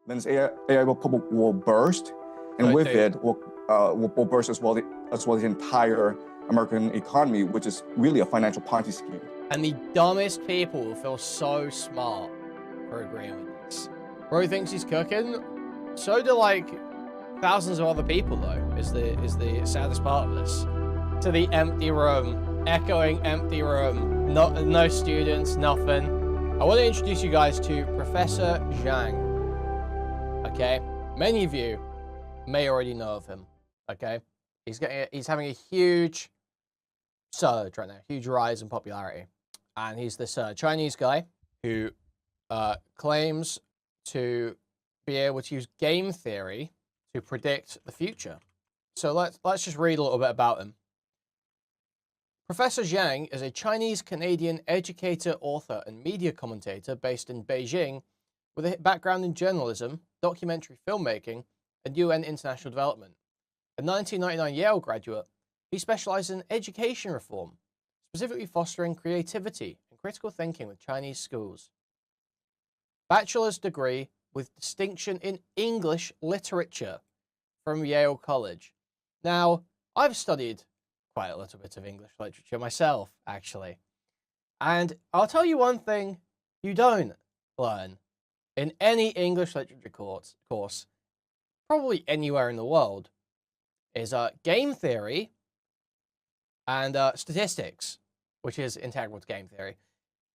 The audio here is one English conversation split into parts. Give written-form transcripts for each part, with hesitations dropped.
then this AI will burst, and with it will burst as well the entire American economy, which is really a financial Ponzi scheme. And the dumbest people will feel so smart for agreeing with this. Bro thinks he's cooking. So do like thousands of other people though. Is the saddest part of this. To the empty room, echoing empty room. No students, nothing. I want to introduce you guys to Professor Jiang. Okay, many of you may already know of him. Okay, he's having a huge surge right now, huge rise in popularity, and he's this Chinese guy who claims to be able to use game theory to predict the future. So let's just read a little bit about him. Professor Jiang is a Chinese-Canadian educator, author, and media commentator based in Beijing with a background in journalism, documentary filmmaking, and UN international development. A 1999 Yale graduate, he specialized in education reform, specifically fostering creativity and critical thinking with Chinese schools. Bachelor's degree with distinction in English literature from Yale College. Now, I've studied quite a little bit of English literature myself, actually. And I'll tell you one thing you don't learn in any English literature course, probably anywhere in the world, is game theory and statistics, which is integral to game theory.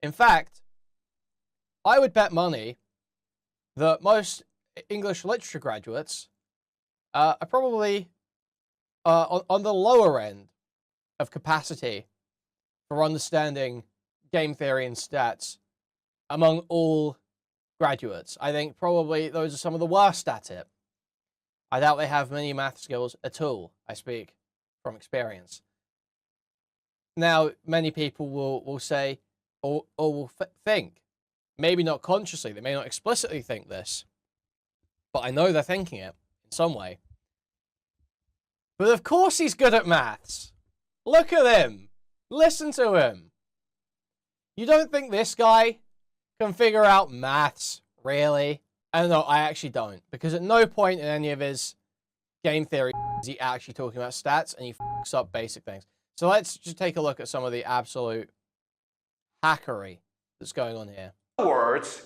In fact, I would bet money that most English literature graduates are probably on the lower end of capacity for understanding game theory and stats among all graduates. I think probably those are some of the worst at it. I doubt they have many math skills at all. I speak from experience. Now, many people will say, or will think, maybe not consciously, they may not explicitly think this, but I know they're thinking it in some way. But of course he's good at maths. Look at him. Listen to him. You don't think this guy can figure out maths, really? And no, I actually don't. Because at no point in any of his game theory is he actually talking about stats, and he fucks up basic things. So let's just take a look at some of the absolute hackery that's going on here. In other words,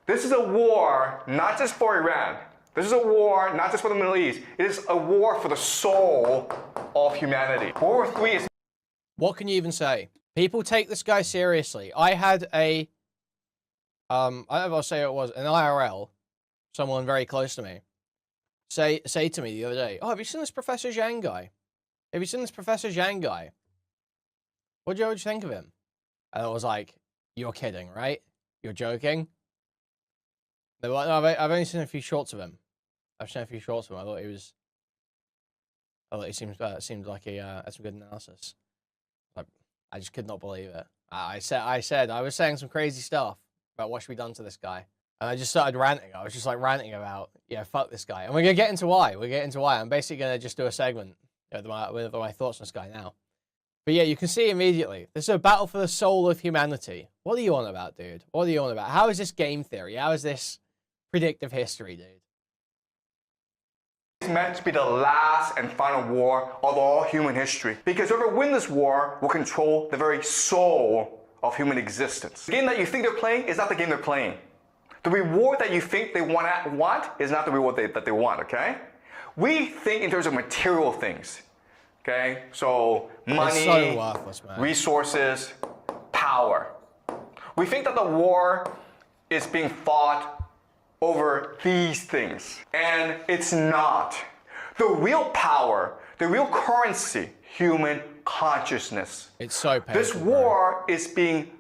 this is a war not just for Iran. This is a war not just for the Middle East. It is a war for the soul of humanity. World War III is... What can you even say? People take this guy seriously. I had a... I'll say it was an IRL, someone very close to me, say to me the other day, "Oh, have you seen this Professor Jiang guy? Have you seen this Professor Jiang guy? What'd you think of him?" And I was like, "You're kidding, right? You're joking?" They were like, "No, I've only seen a few shorts of him. I've seen a few shorts of him. I thought he seemed like he had some good analysis." Like, I just could not believe it. I was saying some crazy stuff about what should be done to this guy. And I just started ranting. I was just like ranting about, yeah, fuck this guy. And we're going to get into why. I'm basically going to just do a segment with my thoughts on this guy now. But yeah, you can see immediately, this is a battle for the soul of humanity. What are you on about, dude? What are you on about? How is this game theory? How is this predictive history, dude? It's meant to be the last and final war of all human history. Because whoever wins this war will control the very soul of human existence. The game that you think they're playing is not the game they're playing. The reward that you think they want is not the reward that they want, okay? We think in terms of material things, okay? So money, so worthless, man. Resources, power. We think that the war is being fought over these things, and it's not. The real power, the real currency, human consciousness. It's so painful. This war is being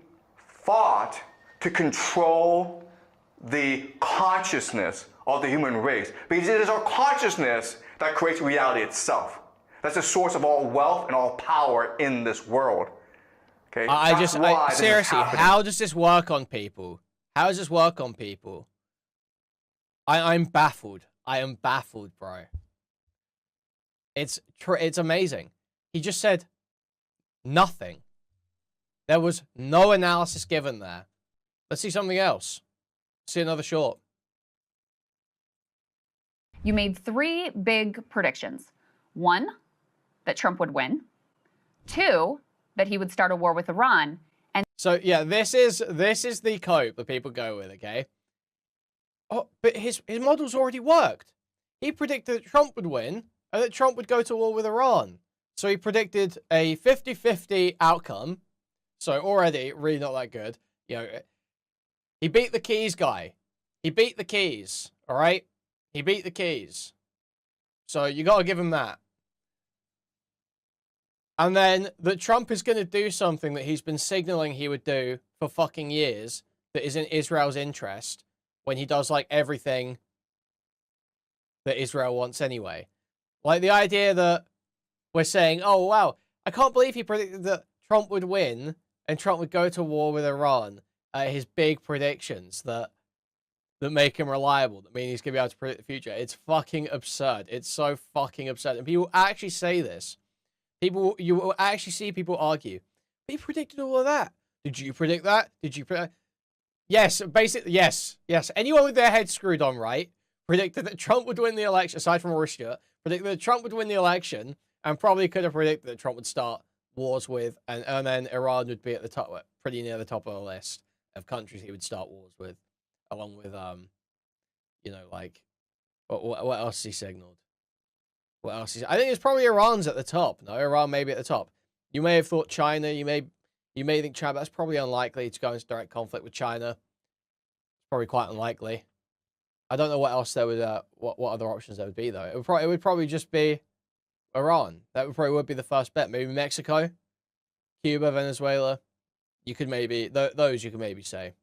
fought to control the consciousness of the human race, because it is our consciousness that creates reality itself. That's the source of all wealth and all power in this world. Okay. Seriously, how does this work on people? How does this work on people? I'm baffled. I am baffled, bro. It's amazing. He just said nothing. There was no analysis given there. Let's see something else. See another short. You made 3 big predictions. 1, that Trump would win. 2, that he would start a war with Iran. And so yeah, this is the cope that people go with, okay? Oh, but his models already worked. He predicted that Trump would win and that Trump would go to war with Iran. So he predicted a 50-50 outcome. So already really not that good. You know, he beat the keys guy. He beat the keys, all right? He beat the keys. So you got to give him that. And then that Trump is going to do something that he's been signaling he would do for fucking years that is in Israel's interest when he does, like, everything that Israel wants anyway. Like, the idea that we're saying, oh, wow, I can't believe he predicted that Trump would win and Trump would go to war with Iran. His big predictions that make him reliable, that mean he's going to be able to predict the future. It's fucking absurd. It's so fucking absurd. And people actually say this. You will actually see people argue. But he predicted all of that. Did you predict that? Did you predict? Yes, basically, yes. Anyone with their head screwed on right predicted that Trump would win the election, aside from Russia, predicted that Trump would win the election, and probably could have predicted that Trump would start wars with, and then Iran would be at the top, pretty near the top of the list of countries he would start wars with, along with, you know, like, what else he signaled? What else? I think it's probably Iran's at the top. No, Iran may be at the top. You may have thought China. You may think China. That's probably unlikely to go into direct conflict with China. It's probably quite unlikely. I don't know what else there would. What other options there would be though. It would probably just be Iran. That would be the first bet. Maybe Mexico, Cuba, Venezuela. You could maybe those you could maybe say,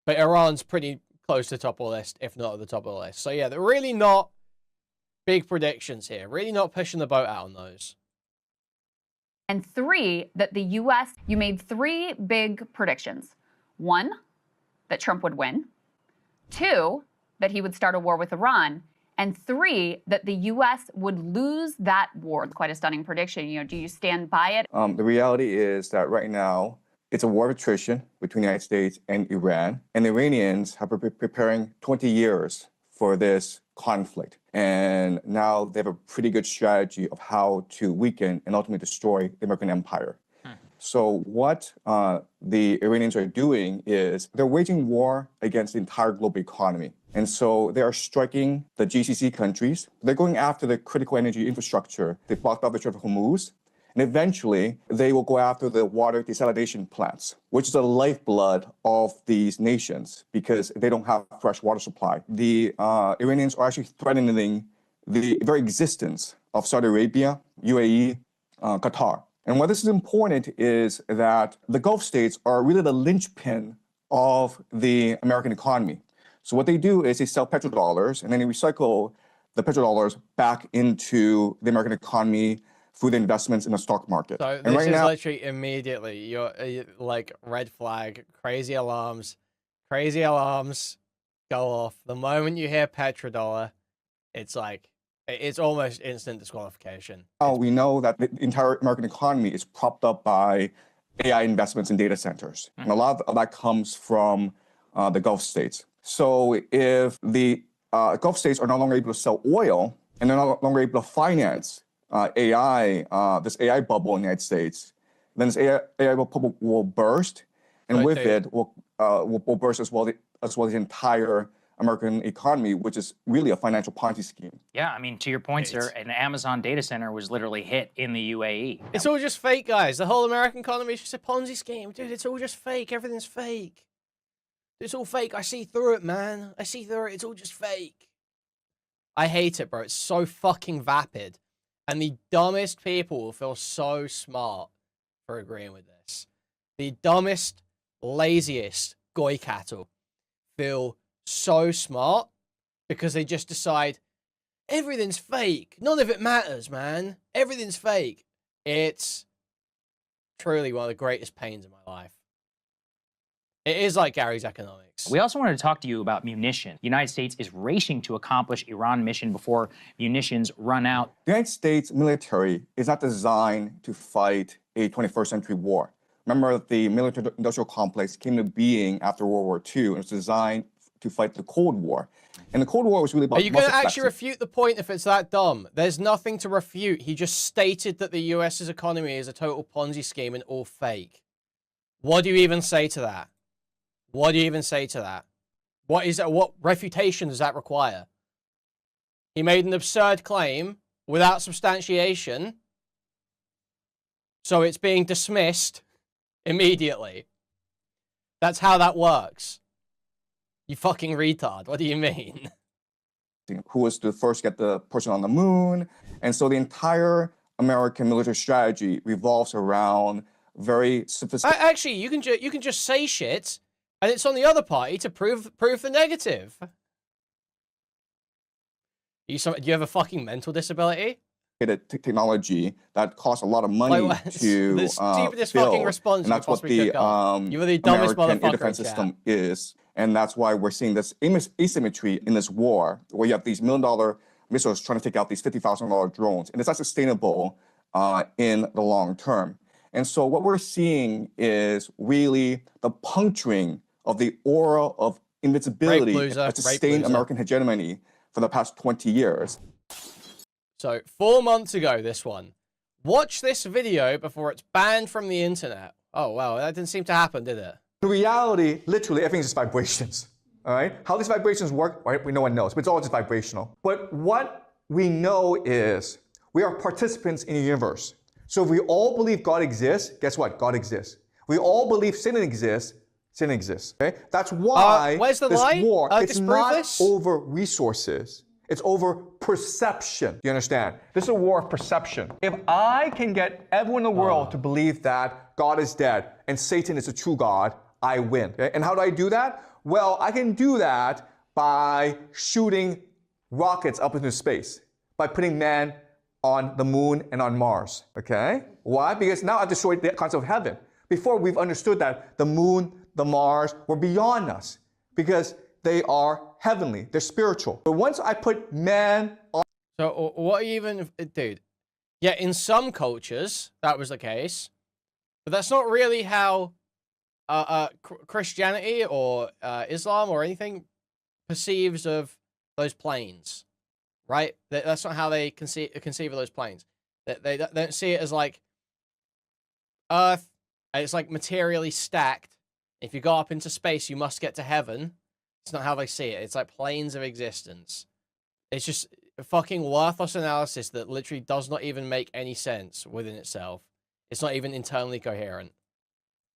but Iran's pretty close to the top of the list, if not at the top of the list. So yeah, they're really not big predictions here. Really not pushing the boat out on those. And 3, that the U.S. You made 3 big predictions. 1, that Trump would win. 2, that he would start a war with Iran. And 3, that the U.S. would lose that war. It's quite a stunning prediction. You know, do you stand by it? The reality is that right now, it's a war of attrition between the United States and Iran. And the Iranians have been preparing 20 years for this conflict. And now they have a pretty good strategy of how to weaken and ultimately destroy the American empire. So what the Iranians are doing is they're waging war against the entire global economy. And so they are striking the GCC countries. They're going after the critical energy infrastructure. They blocked off the Strait of Hormuz. And eventually, they will go after the water desalination plants, which is the lifeblood of these nations because they don't have fresh water supply. The Iranians are actually threatening the very existence of Saudi Arabia, UAE, Qatar. And why this is important is that the Gulf states are really the linchpin of the American economy. So what they do is they sell petrodollars and then they recycle the petrodollars back into the American economy through the investments in the stock market. So this is literally immediately, you're like red flag, crazy alarms go off. The moment you hear petrodollar, it's like, it's almost instant disqualification. We know that the entire American economy is propped up by AI investments in data centers. And a lot of that comes from the Gulf states. So if the Gulf states are no longer able to sell oil and they're no longer able to finance AI, this AI bubble in the United States, then this AI bubble will burst, and with it will burst as well the entire American economy, which is really a financial Ponzi scheme. Yeah, I mean, to your point, sir, an Amazon data center was literally hit in the UAE. It's all just fake, guys. The whole American economy is just a Ponzi scheme. Dude, it's all just fake. Everything's fake. It's all fake. I see through it, man. I see through it. It's all just fake. I hate it, bro. It's so fucking vapid. And the dumbest people will feel so smart for agreeing with this. The dumbest, laziest goy cattle feel so smart because they just decide everything's fake. None of it matters, man. Everything's fake. It's truly one of the greatest pains in my life. It is like Gary's economics. We also wanted to talk to you about munition. The United States is racing to accomplish Iran mission before munitions run out. The United States military is not designed to fight a 21st century war. Remember, the military-industrial complex came to being after World War II, and it was designed to fight the Cold War. And the Cold War was really about Are you going to actually muscle refute the point if it's that dumb? There's nothing to refute. He just stated that the US's economy is a total Ponzi scheme and all fake. What do you even say to that? What do you even say to that? What is that? What refutation does that require? He made an absurd claim without substantiation, so it's being dismissed immediately. That's how that works. You fucking retard. What do you mean? Who was to first get the person on the moon. And so the entire American military strategy revolves around very sophisticated... Actually, you can just say shit, and it's on the other party to prove the negative. Do you have a fucking mental disability? Technology that costs a lot of money to the stupidest build. fucking response. And that's what the you were the dumbest American air motherfucker defense system is. And that's why we're seeing this asymmetry in this war, where you have these $1 million missiles trying to take out these $50,000 drones. And it's not sustainable in the long term. And so what we're seeing is really the puncturing of the aura of invincibility that sustained American hegemony for the past 20 years. So 4 months ago, this one. Watch this video before it's banned from the internet. Oh, wow, that didn't seem to happen, did it? In reality, literally, everything is just vibrations, all right? How these vibrations work, right, no one knows, but it's all just vibrational. But what we know is we are participants in a universe. So if we all believe God exists, guess what? God exists. We all believe sin exists, sin exists, okay? That's why where's the this lie? war, it's not this? over resources. It's over perception. You understand? This is a war of perception. If I can get everyone in the world to believe that God is dead and Satan is a true God, I win. Okay? And how do I do that? Well, I can do that by shooting rockets up into space, by putting man on the moon and on Mars. Okay? Why? Because now I've destroyed the concept of heaven. Before, we've understood that the moon, the Mars were beyond us because they are heavenly, they're spiritual. But once I put man on... So what are you even... Dude, yeah, in some cultures, that was the case. But that's not really how Christianity or Islam or anything perceives of those planes, right? That's not how they conceive of those planes. They don't see it as like Earth, it's like materially stacked. If you go up into space, you must get to heaven. It's not how they see it. It's like planes of existence. It's just a fucking worthless analysis that literally does not even make any sense within itself. It's not even internally coherent.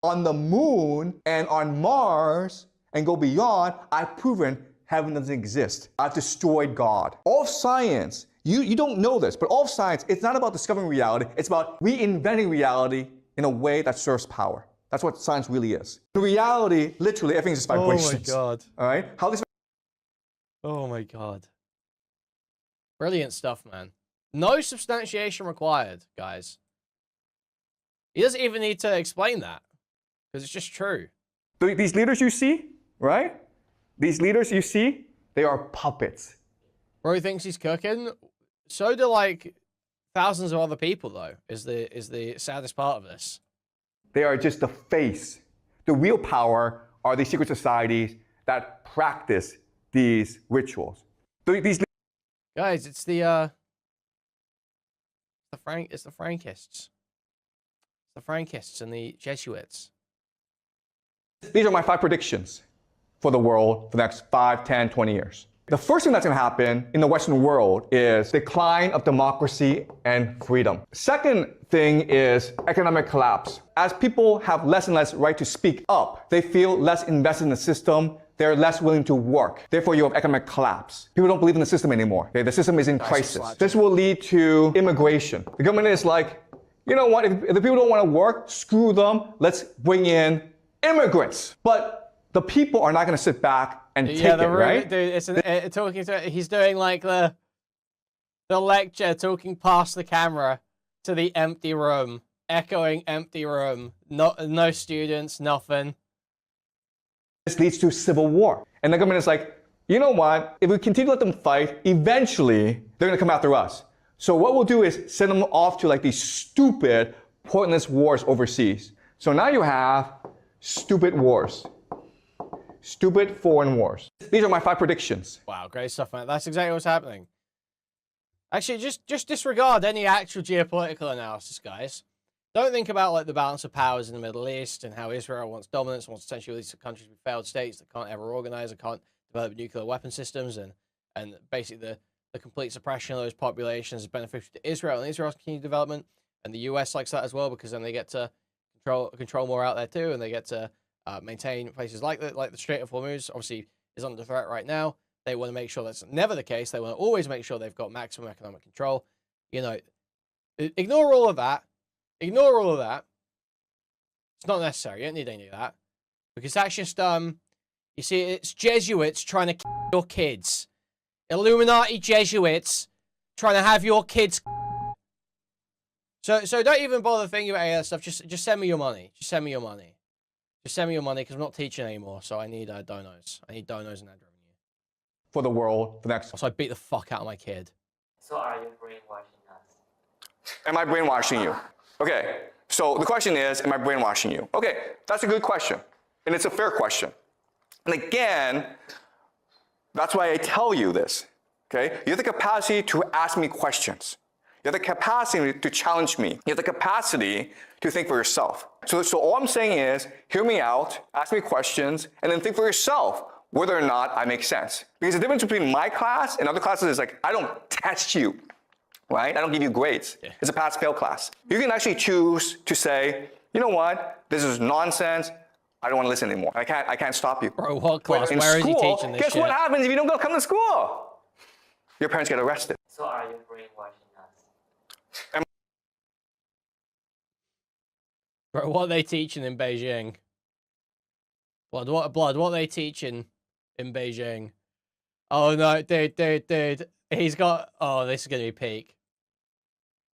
On the moon and on Mars and go beyond, I've proven heaven doesn't exist. I've destroyed God. All of science, you don't know this, but all of science, it's not about discovering reality. It's about reinventing reality in a way that serves power. That's what science really is. In reality, literally, everything is just vibrations. Oh my God. All right? How this... Oh my God. Brilliant stuff, man. No substantiation required, guys. He doesn't even need to explain that, because it's just true. These leaders you see, right? These leaders you see, they are puppets. Bro, he thinks he's cooking. So do, like, thousands of other people, though, is the saddest part of this. They are just the face. The real power are these secret societies that practice these rituals. Guys, it's the Frankists. It's the Frankists and the Jesuits. These are my 5 predictions for the world for the next 5, 10, 20 years. The first thing that's going to happen in the Western world is decline of democracy and freedom. Second thing is economic collapse. As people have less and less right to speak up, they feel less invested in the system, they're less willing to work. Therefore, you have economic collapse. People don't believe in the system anymore. Okay? The system is in crisis. This will lead to immigration. The government is like, you know what, if the people don't want to work, screw them, let's bring in immigrants. But the people are not going to sit back and take it, right? Dude, he's doing like the lecture, talking past the camera to the empty room, echoing empty room. No students, nothing. This leads to civil war. And the government is like, you know what? If we continue to let them fight, eventually they're going to come after us. So what we'll do is send them off to like these stupid, pointless wars overseas. So now you have stupid wars. stupid foreign wars. These are my 5 predictions. Wow, great stuff, man. That's exactly what's happening. Actually, just disregard any actual geopolitical analysis, guys. Don't think about like the balance of powers in the Middle East and how Israel wants dominance, wants essentially these countries to be failed states that can't ever organize, and can't develop nuclear weapon systems, and basically the complete suppression of those populations is beneficial to Israel and Israel's continued development. And the US likes that as well, because then they get to control more out there too, and they get to maintain places like the Strait of Hormuz. Obviously, is under threat right now. They want to make sure that's never the case. They want to always make sure they've got maximum economic control. You know, ignore all of that. Ignore all of that. It's not necessary. You don't need any of that, because that's just you see, it's Jesuits trying to kill your kids. Illuminati Jesuits trying to have your kids. So don't even bother thinking about any of that stuff. Just send me your money. Just send me your money. Just send me your money, because I'm not teaching anymore. So I need donos. I need donos and ad revenue For the world, the next. So I beat the fuck out of my kid. So are you brainwashing us? Am I brainwashing you? Okay, so the question is, am I brainwashing you? Okay, that's a good question, and it's a fair question. And again, that's why I tell you this, okay? You have the capacity to ask me questions. You have the capacity to challenge me. You have the capacity to think for yourself. So all I'm saying is, hear me out, ask me questions, and then think for yourself whether or not I make sense. Because the difference between my class and other classes is like, I don't test you, right? I don't give you grades. Yeah. It's a pass-fail class. You can actually choose to say, you know what? This is nonsense. I don't want to listen anymore. I can't stop you. Bro, what class? Where is he teaching this shit? Guess what happens if you don't come to school? Your parents get arrested. So are you brainwashing us? Bro, what are they teaching in Beijing? What are they teaching in Beijing? Oh no, dude. He's got, oh, this is gonna be peak.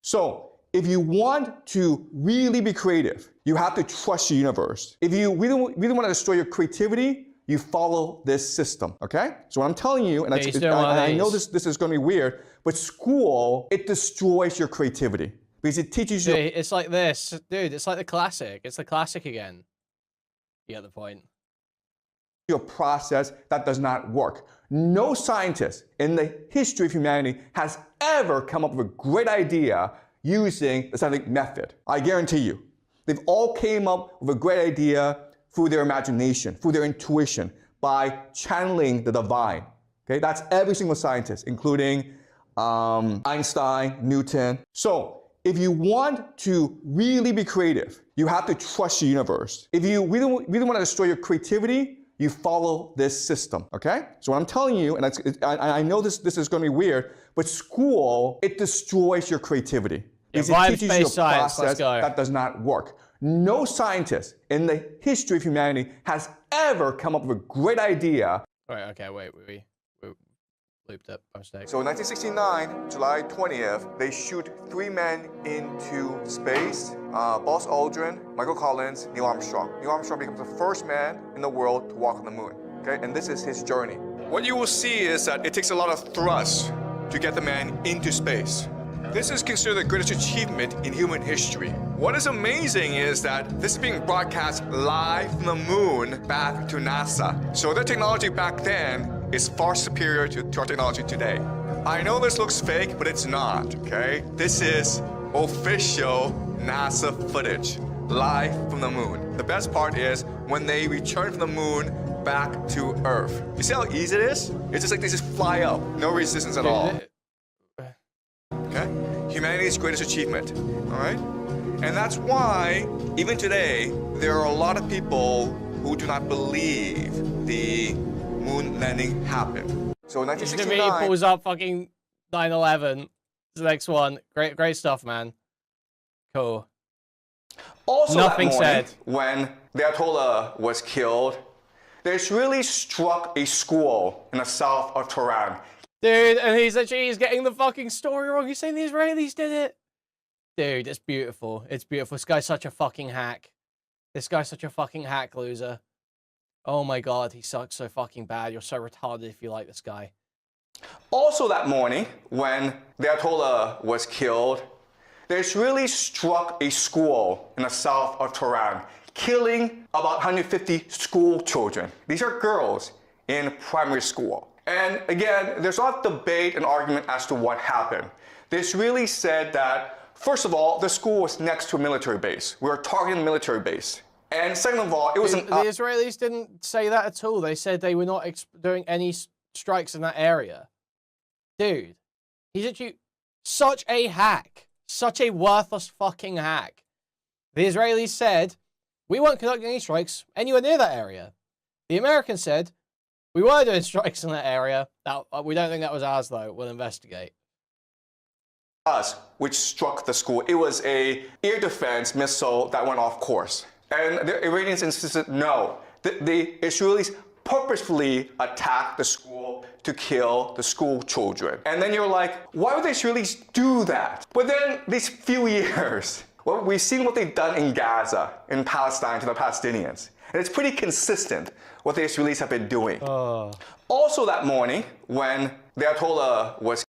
So, if you want to really be creative, you have to trust the universe. If you really want to destroy your creativity, you follow this system, okay? So what I'm telling you, and I know this is going to be weird, but school, it destroys your creativity because it teaches you. Dude, it's like this, dude. It's like the classic. It's the classic again. You get the point. A process that does not work. No scientist in the history of humanity has ever come up with a great idea using the scientific method. I guarantee you. They've all came up with a great idea through their imagination, through their intuition, by channeling the divine. Okay, that's every single scientist, including Einstein, Newton. So if you want to really be creative, you have to trust the universe. If you really want to destroy your creativity, you follow this system, okay? So what I'm telling you, and I know this is going to be weird, but school, it destroys your creativity. Because it teaches you a process that does not work. No scientist in the history of humanity has ever come up with a great idea. Wait, okay, wait, we looped up by mistake. So in 1969, July 20th, they shoot 3 men into space. Buzz Aldrin, Michael Collins, Neil Armstrong. Neil Armstrong becomes the first man in the world to walk on the moon. Okay, and this is his journey. What you will see is that it takes a lot of thrust to get the man into space. This is considered the greatest achievement in human history. What is amazing is that this is being broadcast live from the moon back to NASA. So their technology back then is far superior to our technology today. I know this looks fake, but it's not, okay? This is official NASA footage, live from the moon. The best part is when they return from the moon back to Earth. You see how easy it is? It's just like they just fly up, no resistance at all. Okay? Humanity's greatest achievement, all right? And that's why, even today, there are a lot of people who do not believe the moon landing happened. So in 1969... He pulls up fucking 9/11. The next one. Great stuff, man. Cool. Also Nothing that morning, said. When the Ayatollah was killed, this really struck a school in the south of Tehran. Dude, and he's getting the fucking story wrong. He's saying the Israelis did it. Dude, it's beautiful. It's beautiful. This guy's such a fucking hack. This guy's such a fucking hack loser. Oh my god, he sucks so fucking bad. You're so retarded if you like this guy. Also that morning, when the Ayatollah was killed, this really struck a school in the south of Tehran, killing about 150 school children. These are girls in primary school. And again, there's a lot of debate and argument as to what happened. The Israelis said that, first of all, the school was next to a military base. We were targeting the military base. And second of all, it was The Israelis didn't say that at all. They said they were not doing any strikes in that area. Dude, he's actually such a hack. Such a worthless fucking hack. The Israelis said, we weren't conducting any strikes anywhere near that area. The Americans said, we were doing strikes in that area. We don't think that was ours, though. We'll investigate. us, which struck the school. It was a air defense missile that went off course. And the Iranians insisted no. The Israelis purposefully attacked the school to kill the school children. And then you're like, why would the Israelis do that? But then these few years, well, we've seen what they've done in Gaza, in Palestine to the Palestinians. And it's pretty consistent what the Israelis have been doing. Also that morning, when the Ayatollah was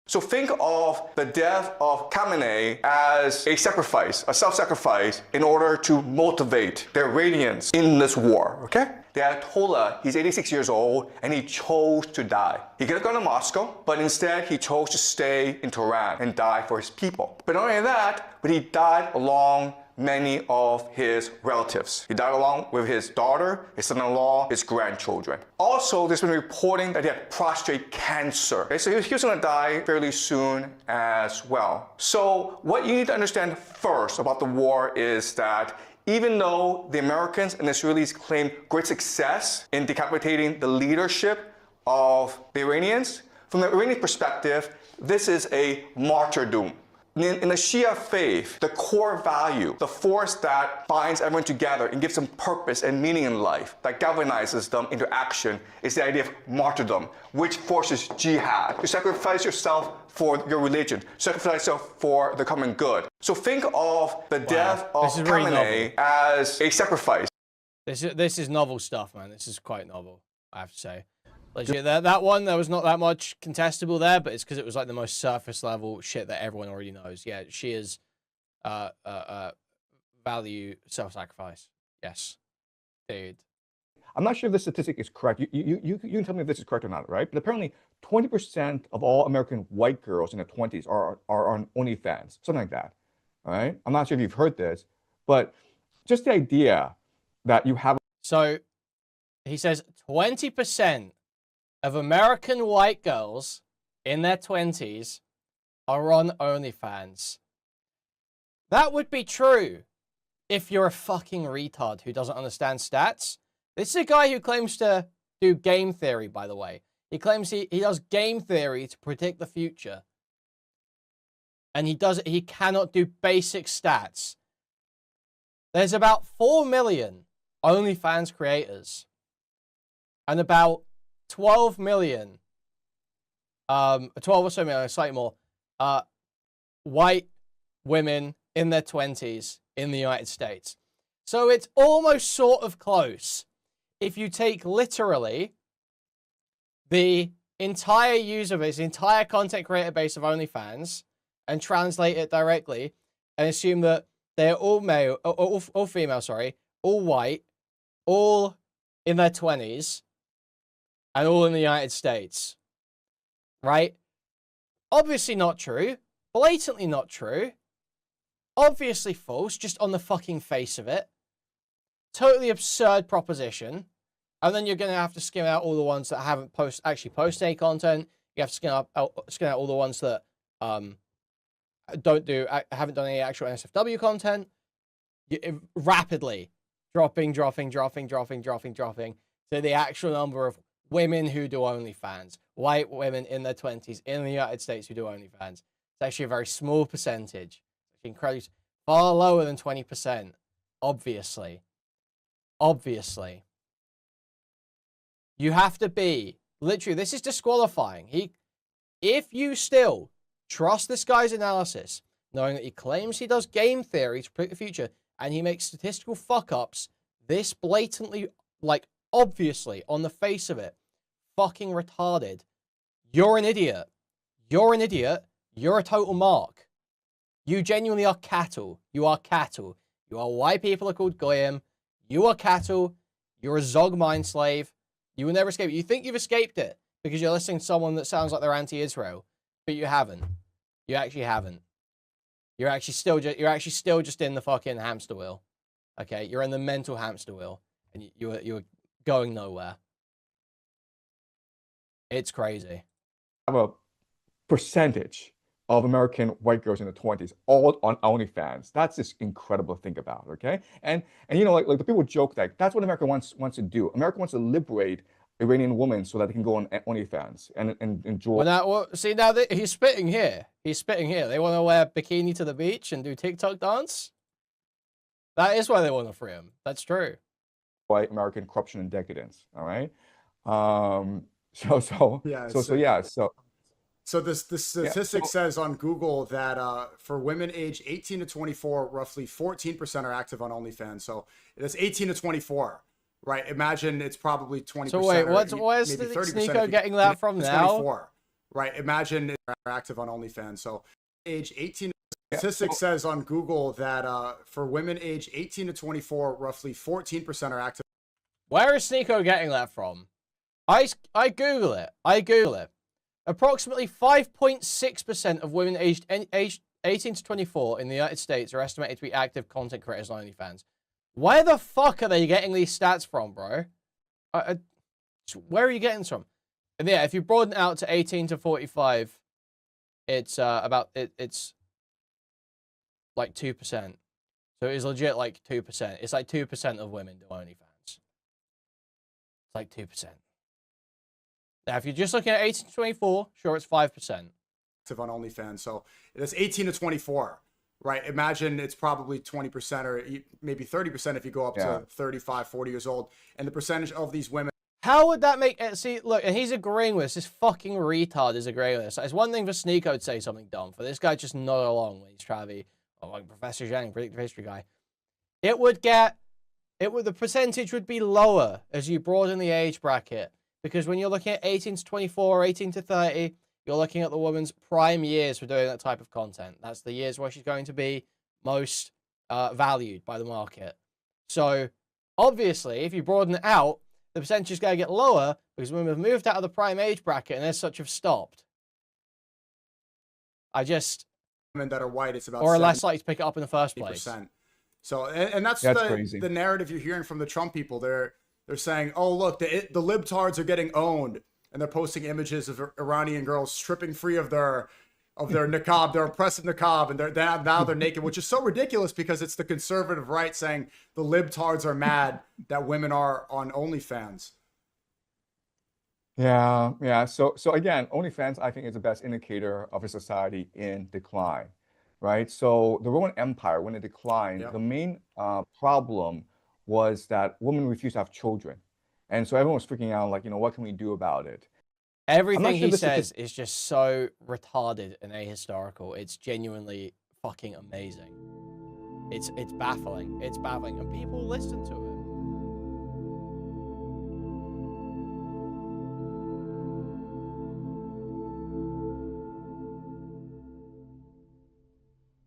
so think of the death of Khamenei as a sacrifice, a self-sacrifice, in order to motivate the Iranians in this war, okay? The Ayatollah, he's 86 years old, and he chose to die. He could have gone to Moscow, but instead he chose to stay in Tehran and die for his people. But not only that, but he died along many of his relatives. He died along with his daughter, his son-in-law, his grandchildren. Also, there's been reporting that he had prostate cancer. Okay, so he was going to die fairly soon as well. So what you need to understand first about the war is that even though the Americans and the Israelis claim great success in decapitating the leadership of the Iranians, from the Iranian perspective, this is a martyrdom. In the Shia faith, the core value, the force that binds everyone together and gives them purpose and meaning in life, that galvanizes them into action, is the idea of martyrdom, which forces jihad. You sacrifice yourself for your religion, sacrifice yourself for the common good. So think of the death of Khamenei as a sacrifice. This is novel stuff, man. This is quite novel, I have to say. Legit, that one, there was not that much contestable there, but it's because it was like the most surface level shit that everyone already knows. Yeah, she is value self-sacrifice. Yes, dude. I'm not sure if this statistic is correct. You can tell me if this is correct or not, right? But apparently 20% of all American white girls in their 20s are on OnlyFans, something like that, all right? I'm not sure if you've heard this, but just the idea that you have... So he says 20% of American white girls in their 20s are on OnlyFans. That would be true if you're a fucking retard who doesn't understand stats. This is a guy who claims to do game theory, by the way. He claims he does game theory to predict the future. And he cannot do basic stats. There's about 4 million OnlyFans creators. And about 12 million, 12 or so million, slightly more, white women in their 20s in the United States. So it's almost sort of close. If you take literally the entire user base, the entire content creator base of OnlyFans, and translate it directly, and assume that they're all male, all female, sorry, all white, all in their 20s, and all in the United States, right? Obviously not true. Blatantly not true. Obviously false, just on the fucking face of it. Totally absurd proposition. And then you're going to have to skim out all the ones that haven't actually posted any content. You have to skim out all the ones that haven't done any actual NSFW content. Rapidly dropping to the actual number of women who do OnlyFans, white women in their 20s in the United States who do OnlyFans. It's actually a very small percentage. It's incredibly far lower than 20%. Obviously. You have to be literally. This is disqualifying. If you still trust this guy's analysis, knowing that he claims he does game theory to predict the future, and he makes statistical fuck-ups, this blatantly, like, obviously, on the face of it, fucking retarded. You're an idiot. You're an idiot. You're a total mark. You genuinely are cattle. You are cattle. You are why people are called goyim. You are cattle. You're a Zog mind slave. You will never escape it. You think you've escaped it because you're listening to someone that sounds like they're anti-Israel, but you haven't. You actually haven't. You're actually still just in the fucking hamster wheel. Okay, you're in the mental hamster wheel, and you're going nowhere. It's crazy. Have a percentage of American white girls in the 20s all on OnlyFans. That's just incredible to think about, okay? And you know, like the people joke that that's what America wants to do. America wants to liberate Iranian women so that they can go on OnlyFans and enjoy. Well, see, now that he's spitting here. He's spitting here. They want to wear bikini to the beach and do TikTok dance. That is why they want to free him. That's true. White American corruption and decadence. All right. So this statistic says on Google that for women aged 18 to 24, roughly 14% are active on OnlyFans. So it's 18 to 24, right? Imagine it's probably 20%. So wait, where's the Sneeko getting that from now? 24, right? Imagine it's active on OnlyFans. So age 18. Statistic says on Google that for women aged 18 to 24, roughly 14% are active. Where is Sneeko getting that from? I Google it. Approximately 5.6% of women aged 18 to 24 in the United States are estimated to be active content creators on OnlyFans. Where the fuck are they getting these stats from, bro? Where are you getting this from? And yeah, if you broaden it out to 18 to 45, it's it's like 2%. So it's legit like 2%. It's like 2% of women do OnlyFans. It's like 2%. Now, if you're just looking at 18 to 24, sure, it's 5%. Active on OnlyFans. So it's 18 to 24, right? Imagine it's probably 20% or maybe 30% if you go up to 35, 40 years old. And the percentage of these women. How would that make it? See, look, and he's agreeing with this. This fucking retard is agreeing with this. It's one thing for Sneeko to say something dumb. For this guy just nod along when he's trying to be, like Professor Jiang, predictive history guy. The percentage would be lower as you broaden the age bracket. Because when you're looking at 18 to 24, 18 to 30, you're looking at the woman's prime years for doing that type of content. That's the years where she's going to be most valued by the market. So, obviously, if you broaden it out, the percentage is going to get lower because women have moved out of the prime age bracket and as such have stopped. Women that are white, it's about or are less likely to pick it up in the first place. So, and that's the narrative you're hearing from the Trump people. They're saying, oh, look, the libtards are getting owned. And they're posting images of Iranian girls stripping free of their niqab, their oppressive niqab, and now they're naked, which is so ridiculous because it's the conservative right saying the libtards are mad that women are on OnlyFans. Yeah. So again, OnlyFans, I think, is the best indicator of a society in decline, right? So the Roman Empire, when it declined, the main problem was that women refused to have children. And so everyone was freaking out, like, what can we do about it? Everything he says is just so retarded and ahistorical. It's genuinely fucking amazing. It's baffling. It's baffling. And people listen to it.